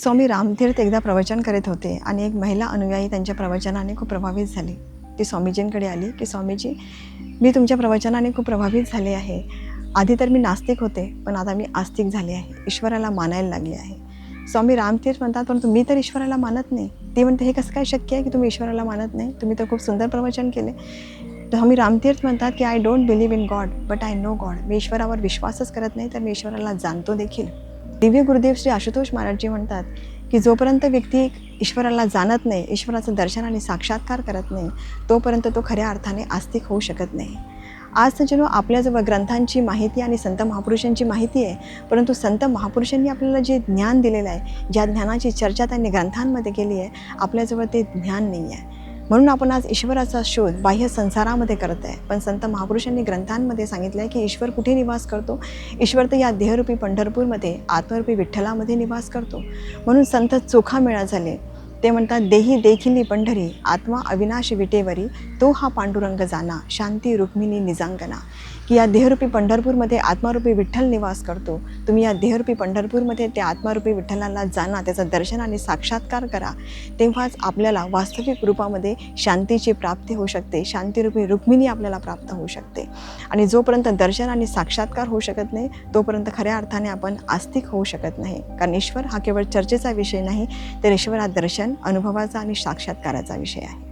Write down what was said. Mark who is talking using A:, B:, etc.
A: स्वामी रामतीर्थ एकदा प्रवचन करत होते आणि एक महिला अनुयायी त्यांच्या प्रवचनाने खूप प्रभावित झाली. ती स्वामीजींकडे आली की स्वामीजी, मी तुमच्या प्रवचनाने खूप प्रभावित झाले आहे. आधी तर मी नास्तिक होते, पण आता मी आस्तिक झाले आहे, ईश्वराला मानायला लागले आहे. स्वामी रामतीर्थ म्हणतात, परंतु मी तर ईश्वराला मानत नाही. ती म्हणते, हे कसं काय शक्य आहे की तुम्ही ईश्वराला मानत नाही? तुम्ही तर खूप सुंदर प्रवचन केले. स्वामी रामतीर्थ म्हणतात की I don't believe in God but I know God. मी ईश्वरावर विश्वासच करत नाही, तर मी ईश्वराला जाणतो देखील. दिव्य गुरुदेव श्री आशुतोष महाराजजी म्हणतात की जोपर्यंत व्यक्ती ईश्वराला जाणत नाही, ईश्वराचं दर्शन आणि साक्षात्कार करत नाही, तोपर्यंत तो खऱ्या अर्थाने आस्तिक होऊ शकत नाही. आज जणू आपल्याजवळ ग्रंथांची माहिती आणि संत महापुरुषांची माहिती आहे, परंतु संत महापुरुषांनी आपल्याला जे ज्ञान दिलेलं आहे, ज्या ज्ञानाची चर्चा त्यांनी ग्रंथांमध्ये केली आहे, आपल्याजवळ ते ज्ञान नाही आहे. म्हणून आपण आज ईश्वराचा शोध बाह्य संसारामध्ये करत आहे. पण संत महापुरुषांनी ग्रंथांमध्ये सांगितलं आहे की ईश्वर कुठे निवास करतो? ईश्वर तर या देहरूपी पंढरपूरमध्ये, आत्मरूपी विठ्ठलामध्ये निवास करतो. म्हणून संत चोखा मेळा झाले. ते म्हणतात, देही देखिली पंढरी, आत्मा अविनाश विटेवरी, तो हा पांडुरंग जाना, शांती रुक्मिणी निजांगना. की या देहरूपी पंढरपूरमध्ये आत्मारूपी विठ्ठल निवास करतो. तुम्ही या देहरूपी पंढरपूरमध्ये त्या आत्मारूपी विठ्ठलाला जाणा, त्याचं दर्शन आणि साक्षात्कार करा. तेव्हाच आपल्याला वास्तविक रूपामध्ये शांतीची प्राप्ती होऊ शकते. शांतीरूपी रुक्मिणी आपल्याला प्राप्त होऊ शकते. आणि जोपर्यंत दर्शन आणि साक्षात्कार होऊ शकत नाही, तोपर्यंत खऱ्या अर्थाने आपण आस्तिक होऊ शकत नाही. कारण ईश्वर हा केवळ चर्चेचा विषय नाही, तर ईश्वर हा दर्शन, अनुभवाचा आणि साक्षात्काराचा विषय आहे.